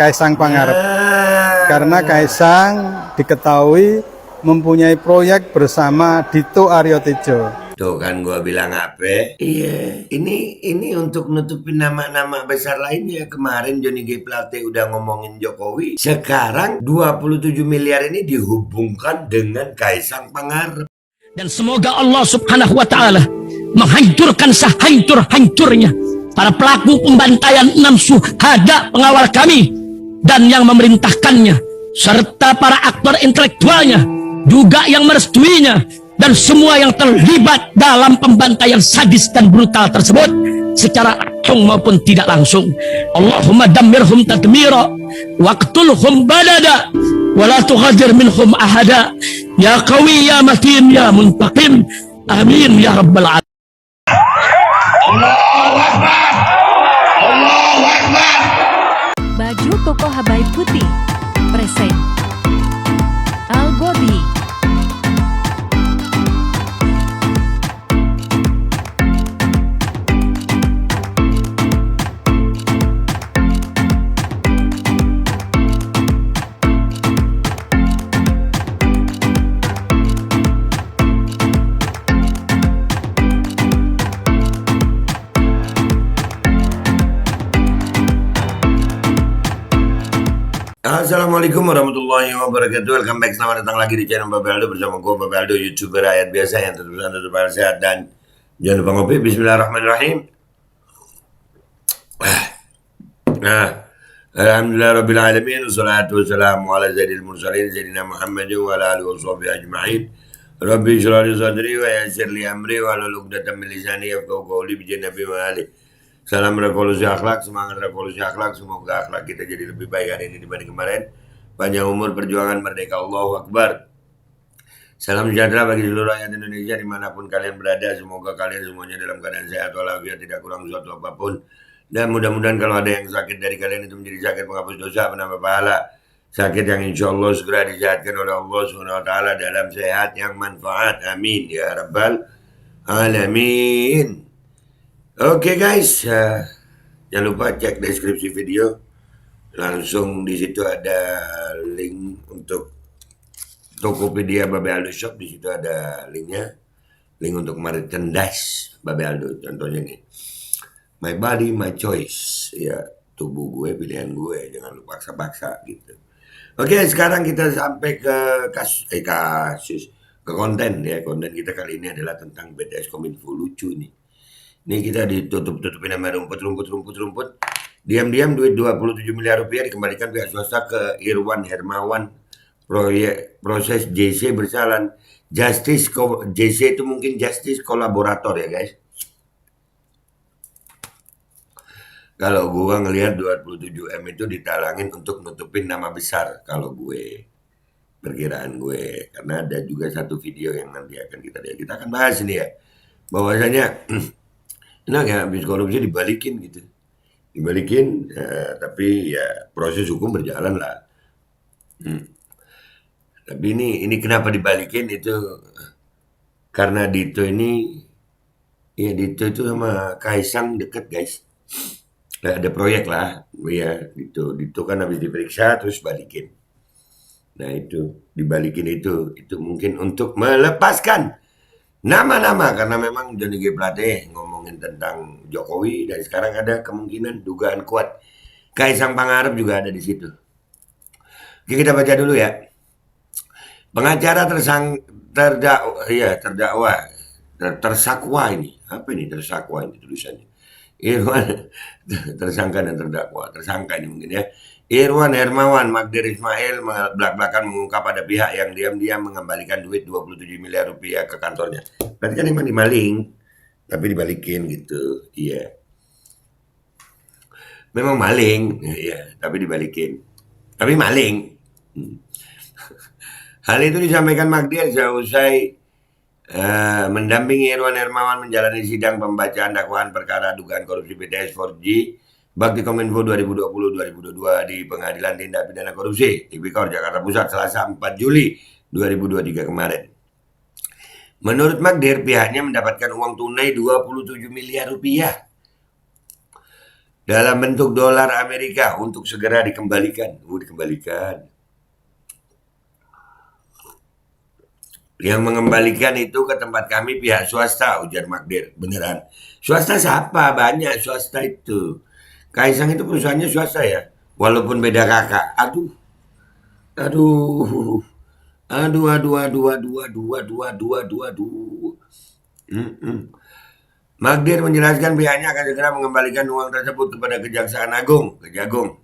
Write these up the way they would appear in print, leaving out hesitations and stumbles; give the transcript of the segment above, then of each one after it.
Kaisang Pangarep. Karena Kaisang diketahui mempunyai proyek bersama Dito Aryo Tejo. Tuh kan gua bilang apa? Iya, ini untuk nutupin nama-nama besar lainnya. Kemarin Johnny G Plate udah ngomongin Jokowi. Sekarang 27 miliar ini dihubungkan dengan Kaisang Pangarep. Dan semoga Allah Subhanahu wa Ta'ala menghancurkan sehancur-hancurnya para pelaku pembantaian 6 syuhada pengawal kami dan yang memerintahkannya, serta para aktor intelektualnya juga yang merestuinya, dan semua yang terlibat dalam pembantaian sadis dan brutal tersebut secara langsung maupun tidak langsung. Allahumma dammirhum tadmira waqtulhum badada wala tughadir minhum ahada ya qawi ya matin ya muntaqim amin ya rabbal alamin. Allahu Akbar, Allahu Akbar. Baju koko Habaib putih present Al Body. Assalamualaikum warahmatullahi wabarakatuh. Welcome back, selamat datang lagi di channel Babe Aldo bersama gue Babe Aldo, YouTuber rakyat biasa yang tetap sehat dan jangan lupa ngopi. Bismillahirrahmanirrahim. Alhamdulillah Rabbil Alamin. Wassalatu wassalamu ala sayyidil mursalin Sayyidina Muhammadin wa ala alihi wa sahbihi ajma'in. Rabbi shrah li sadri wa yassir li amri wa hlul 'uqdatam min lisani yafqahu qawli bi Nabi wa ali. Salam revolusi akhlak, semangat revolusi akhlak. Semoga akhlak kita jadi lebih baik hari ini dibanding kemarin. Panjang umur, perjuangan, merdeka, Allahu Akbar. Salam sejahtera bagi seluruh rakyat Indonesia dimanapun kalian berada. Semoga kalian semuanya dalam keadaan sehat walafiat, tidak kurang suatu apapun. Dan mudah-mudahan kalau ada yang sakit dari kalian itu menjadi sakit penghapus dosa, penambah pahala. Sakit yang insya Allah segera disehatkan oleh Allah SWT dalam sehat yang manfaat. Amin ya Rabbal Alamin. Oke guys, jangan lupa cek deskripsi video. Langsung di situ ada link untuk Tokopedia Babe Aldo Shop. Di situ ada linknya, link untuk merchandise Babe Aldo. Contohnya nih, my body, my choice. Ya, tubuh gue, pilihan gue. Jangan lupa paksa-paksa gitu. Oke, sekarang kita sampai ke kasus, ke konten ya. Konten kita kali ini adalah tentang BTS Kominfo. Lucu nih. Ini kita ditutupin sama rumput. Diam-diam duit 27 miliar rupiah dikembalikan pihak swasta ke Irwan Hermawan. Proses JC berjalan. JC itu mungkin justice kolaborator ya guys. Kalau gua ngelihat 27M itu ditalangin untuk nutupin nama besar kalau gue. Perkiraan gue. Karena ada juga satu video yang nanti akan kita lihat. Kita akan bahas ini ya. Bahwasanya nah ya habis korupsi dibalikin gitu. Tapi ya proses hukum berjalan lah. Tapi ini kenapa dibalikin itu karena Dito itu sama Kaisang deket guys. Ada proyek lah, ya Dito kan habis diperiksa terus balikin. Nah itu dibalikin itu mungkin untuk melepaskan nama-nama, karena memang Johnny G Plate ngomongin tentang Jokowi dan sekarang ada kemungkinan dugaan kuat Kaisang Pangarep juga ada di situ. Oke, kita baca dulu ya. Pengacara tersakwa ini. Apa ini tersakwa ini tulisannya? Irwan tersangka dan terdakwa. Tersangka ini mungkin ya. Irwan Hermawan Magdir Ismail belak-belakan mengungkap ada pihak yang diam-diam mengembalikan duit 27 miliar rupiah ke kantornya. Berarti kan emang dimaling, tapi dibalikin gitu. Iya. Memang maling, iya, tapi dibalikin. Tapi maling. Hal itu disampaikan Magdir seusai mendampingi Irwan Hermawan menjalani sidang pembacaan dakwaan perkara dugaan korupsi BTS 4G Bakti Kominfo 2020-2022 di Pengadilan Tindak Pidana Korupsi Tipikor Jakarta Pusat Selasa 4 Juli 2023 kemarin. Menurut Magdir, pihaknya mendapatkan uang tunai 27 miliar rupiah dalam bentuk dolar Amerika untuk segera dikembalikan. Dikembalikan. Yang mengembalikan itu ke tempat kami pihak swasta, ujar Magdir. Beneran. Swasta siapa? Banyak swasta itu. Kaisang itu perusahaannya swasta ya. Walaupun beda kakak. Aduh. Aduh. Aduh, aduh, aduh, aduh, aduh, aduh, aduh, aduh, aduh. Magdir menjelaskan pihaknya akan segera mengembalikan uang tersebut kepada Kejaksaan Agung, Kejagung.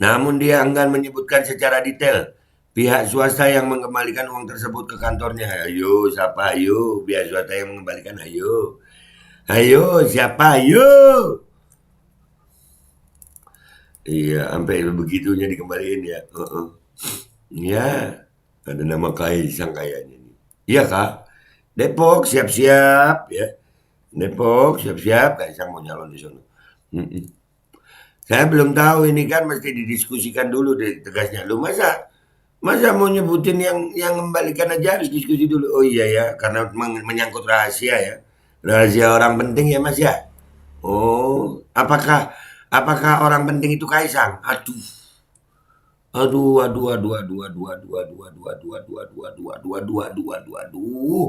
Namun dia enggan menyebutkan secara detail pihak swasta yang mengembalikan uang tersebut ke kantornya. Ayo, siapa? Ayo, pihak swasta yang mengembalikan. Ayo. Ayo, siapa? Ayo. Iya, sampai begitunya dikembaliin ya. Ya, ada nama Kaisang kayaknya. Iya, Kak. Depok, siap-siap ya. Depok, siap-siap. Kaisang mau nyalon di sana. Saya belum tahu, ini kan mesti didiskusikan dulu deh tegasnya. Lu masa mau nyebutin yang kembalikan aja harus diskusi dulu. Oh iya ya, karena menyangkut rahasia ya. Rahasia orang penting ya Mas ya. Oh, apakah orang penting itu Kaisang? Aduh. Aduh, aduh, aduh, aduh, aduh, aduh, aduh, aduh, aduh, aduh, aduh, aduh, aduh, aduh, aduh, aduh, aduh.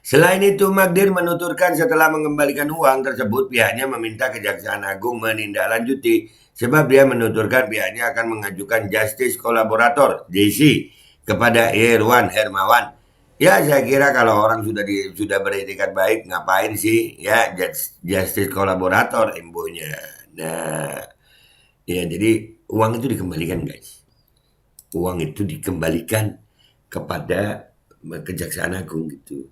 Selain itu, Magdir menuturkan setelah mengembalikan uang tersebut, pihaknya meminta Kejaksaan Agung menindaklanjuti sebab dia menuturkan pihaknya akan mengajukan Justice Kolaborator (JC) kepada Irwan Hermawan. Ya, saya kira kalau orang sudah beretikat baik, ngapain sih ya Justice Kolaborator imbuhnya. Nah, ya jadi uang itu dikembalikan guys. Uang itu dikembalikan kepada Kejaksaan Agung gitu.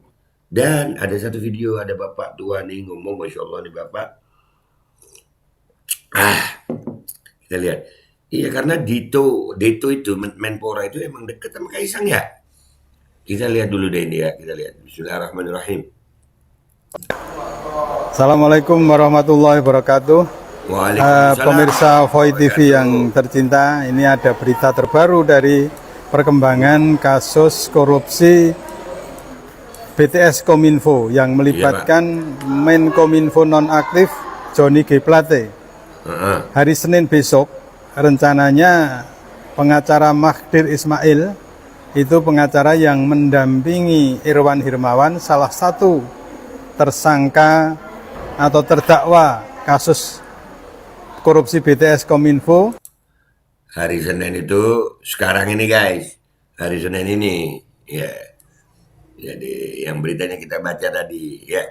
Dan ada satu video, ada bapak tua nih ngomong, Masya Allah nih bapak. Kita lihat. Iya karena Dito itu, Menpora itu emang dekat sama Kaisang ya. Kita lihat dulu deh ini ya, kita lihat. Bismillahirrahmanirrahim. Assalamualaikum warahmatullahi wabarakatuh. Waalaikumsalam. Pemirsa Voi TV yang tercinta, ini ada berita terbaru dari perkembangan kasus korupsi BTS Kominfo yang melibatkan Menkominfo nonaktif Johnny G. Plate. Hari Senin besok rencananya pengacara Magdir Ismail, itu pengacara yang mendampingi Irwan Hermawan, salah satu tersangka atau terdakwa kasus korupsi BTS Kominfo. Hari Senin itu sekarang ini guys, hari Senin ini ya. Jadi yang beritanya kita baca tadi ya,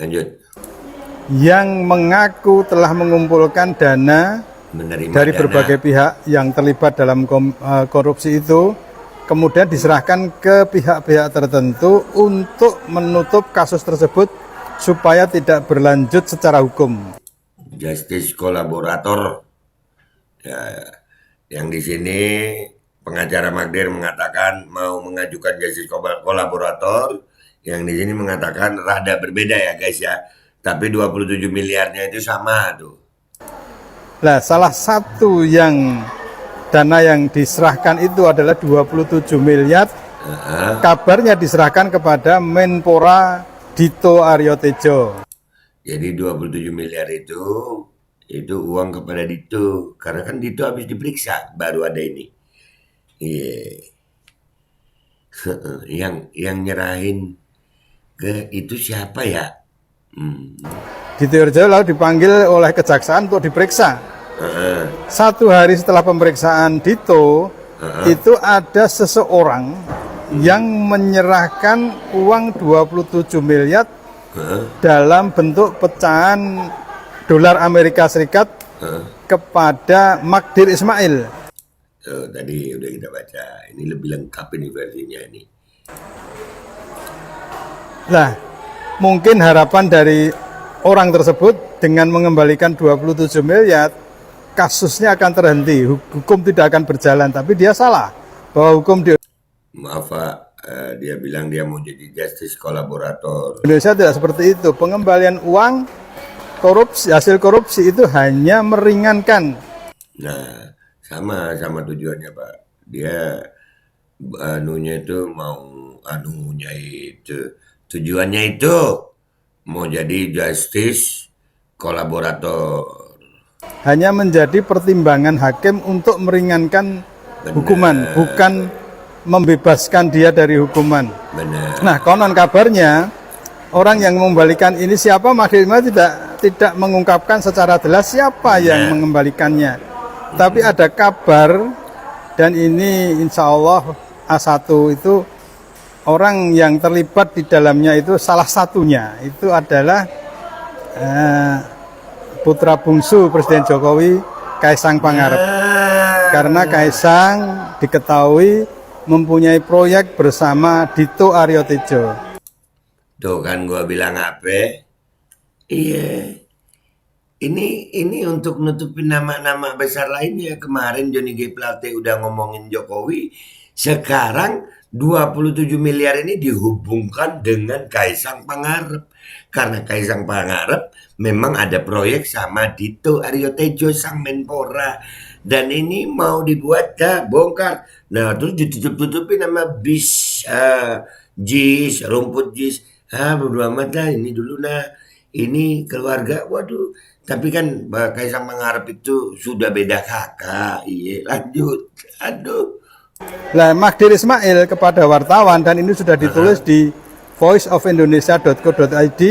lanjut. Yang mengaku telah mengumpulkan dana dari berbagai pihak yang terlibat dalam korupsi itu, kemudian diserahkan ke pihak-pihak tertentu untuk menutup kasus tersebut supaya tidak berlanjut secara hukum. Justice Kolaborator ya, yang di sini pengacara Magdir mengatakan mau mengajukan Justice Kolaborator, yang di sini mengatakan rada berbeda ya guys ya. Tapi 27 miliarnya itu sama tuh. Nah, salah satu yang dana yang diserahkan itu adalah 27 miliar. Kabarnya diserahkan kepada Menpora Dito Aryo Tejo. Jadi 27 miliar itu uang kepada Dito. Karena kan Dito habis diperiksa baru ada ini. Yang nyerahin ke itu siapa ya? Dito Aryo lalu dipanggil oleh kejaksaan untuk diperiksa. Satu hari setelah pemeriksaan Dito, itu ada seseorang yang menyerahkan uang 27 miliar dalam bentuk pecahan dolar Amerika Serikat kepada Magdir Ismail. Tadi udah kita baca, ini lebih lengkap ini versinya ini. Nah, mungkin harapan dari orang tersebut dengan mengembalikan 27 miliar, kasusnya akan terhenti, hukum tidak akan berjalan, tapi dia salah bahwa hukum di Maaf Pak, dia bilang dia mau jadi justice kolaborator. Indonesia tidak seperti itu. Pengembalian uang korupsi, hasil korupsi itu hanya meringankan. Nah, sama tujuannya Pak. Dia anunya itu tujuannya itu mau jadi justice kolaborator. Hanya menjadi pertimbangan hakim untuk meringankan hukuman, bukan membebaskan dia dari hukuman. Benar. Nah, konon kabarnya orang yang mengembalikan ini siapa, maksudnya tidak mengungkapkan secara jelas siapa yang mengembalikannya. Tapi ada kabar, dan ini insya Allah A1 itu orang yang terlibat di dalamnya itu salah satunya itu adalah putra bungsu Presiden Jokowi, Kaisang Pangarep. Karena Kaisang diketahui mempunyai proyek bersama Dito Aryo Tejo. Tuh kan gua bilang apa? Iya. Ini untuk nutupin nama-nama besar lainnya. Kemarin Johnny G Plate udah ngomongin Jokowi. Sekarang 27 miliar ini dihubungkan dengan Kaisang Pangarep. Karena Kaisang Pangarep memang ada proyek sama Dito Aryo Tejo sang Menpora. Dan ini mau dibuat bongkar. Nah terus ditutup-tutupin nama bis JIS, rumput JIS. Bodo amat lah, ini dulu ini keluarga. Waduh. Tapi kan Kaisang Pangarep itu sudah beda kakak. Iya, lanjut. Aduh. Lah, Magdir Ismail kepada wartawan, dan ini sudah ditulis di voiceofindonesia.co.id,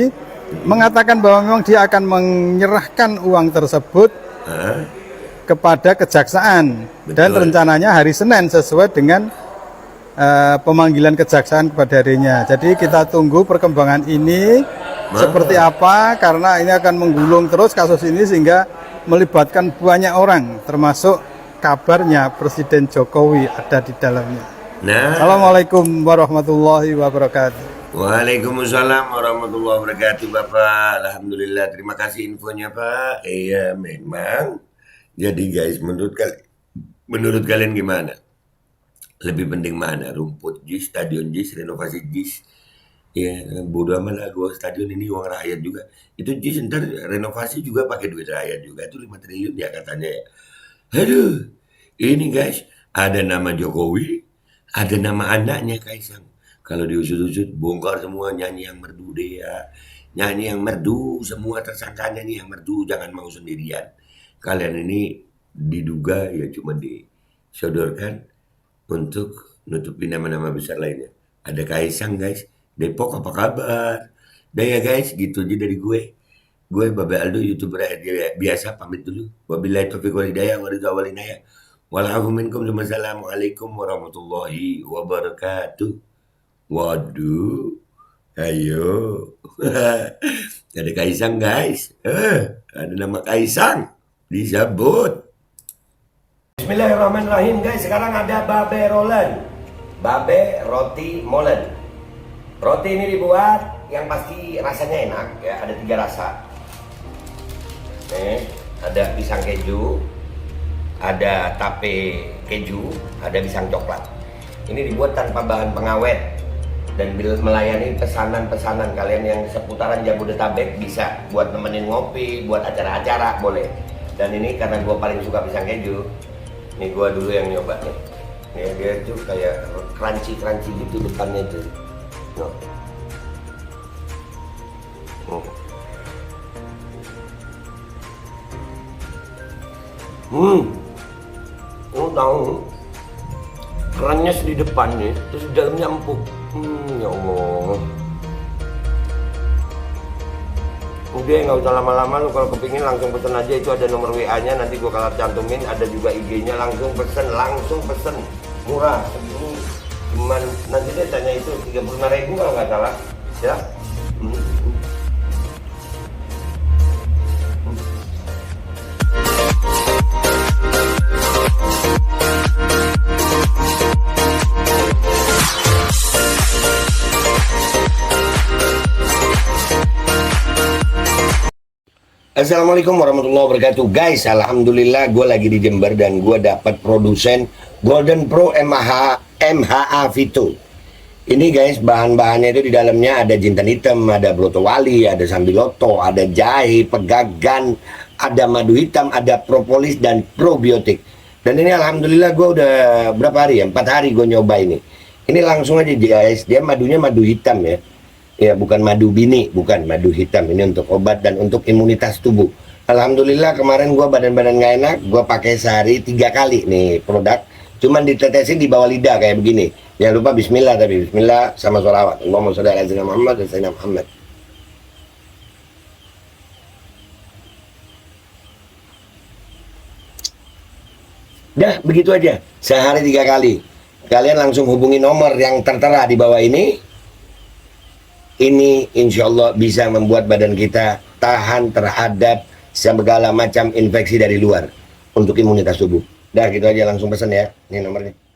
mengatakan bahwa memang dia akan menyerahkan uang tersebut kepada kejaksaan. Betul. Dan rencananya hari Senin sesuai dengan pemanggilan kejaksaan kepada harinya. Jadi kita tunggu perkembangan ini seperti apa, karena ini akan menggulung terus kasus ini sehingga melibatkan banyak orang, termasuk kabarnya Presiden Jokowi ada di dalamnya. Nah. Assalamualaikum warahmatullahi wabarakatuh. Waalaikumsalam warahmatullahi wabarakatuh, Bapak. Alhamdulillah, terima kasih infonya, Pak. Iya, memang. Jadi guys, menurut kalian gimana? Lebih penting mana? Rumput JIS, stadion JIS, renovasi JIS? Ya, bodo amat lah, gua stadion ini uang rakyat juga. Itu JIS ntar renovasi juga pakai duit rakyat juga. Itu 5 triliun ya katanya ya. Aduh, ini guys, ada nama Jokowi, ada nama anaknya Kaisang. Kalau diusut-usut, bongkar semua, nyanyi yang merdu deh ya. Nyanyi yang merdu, semua tersangka nyanyi yang merdu, jangan mau sendirian. Kalian ini diduga ya cuma disodorkan untuk nutupin nama-nama besar lainnya. Ada Kaisang guys, Depok apa kabar? Dah ya guys, gitu aja dari gue. Gue Babe Aldo, YouTuber biasa, pamit dulu. Wabillahi taufiq wal hidayah, waridha wal inayah. Walafu minkum, wassalamualaikum warahmatullahi wabarakatuh. Waduh, ayo. Ada Kaisang guys. Ada nama Kaisang disebut. Bismillahirrahmanirrahim guys. Sekarang ada Babe Roland, Babe Roti Molen. Roti ini dibuat yang pasti rasanya enak ya. Ada 3 rasa. Ada pisang keju, ada tape keju, ada pisang coklat. Ini dibuat tanpa bahan pengawet dan melayani pesanan-pesanan kalian yang seputaran Jabodetabek. Bisa buat nemenin ngopi, buat acara-acara boleh. Dan ini karena gue paling suka pisang keju, ini gue dulu yang nyoba nih. Ya, dia tuh kayak crunchy gitu depannya tuh. No. Lu tahu kerannya di depannya, terus di dalamnya empuk. Ya Allah. Udah nggak usah lama-lama, lu kalau kepingin langsung pesen aja, itu ada nomor WA-nya, nanti gua kalau cantumin, ada juga IG-nya, langsung pesen, murah. Segini cuman nanti dia tanya itu 35.000 kalau nggak salah, ya. Assalamualaikum warahmatullahi wabarakatuh guys. Alhamdulillah gue lagi di Jember dan gue dapat produsen Golden Pro MHA Vito. Ini guys, bahan-bahannya itu di dalamnya ada jintan hitam, ada broto wali, ada sambiloto, ada jahe, pegagan, ada madu hitam, ada propolis dan probiotik. Dan ini alhamdulillah gue udah berapa hari ya? 4 hari gue nyoba ini. Ini langsung aja guys, dia madunya madu hitam ya. Ya, bukan madu bini, bukan madu hitam. Ini untuk obat dan untuk imunitas tubuh. Alhamdulillah kemarin gua badan-badan nggak enak, gua pakai sehari 3 kali nih produk. Cuman ditetesin di bawah lidah kayak begini. Jangan lupa bismillah, tapi bismillah sama sholawat. Allahumma sholli ala sayyidina Muhammad dan sayyidina Muhammad. Dah, begitu aja. Sehari 3 kali. Kalian langsung hubungi nomor yang tertera di bawah ini. Ini insya Allah bisa membuat badan kita tahan terhadap segala macam infeksi dari luar untuk imunitas tubuh. Dah, gitu aja, langsung pesan ya. Ini nomornya.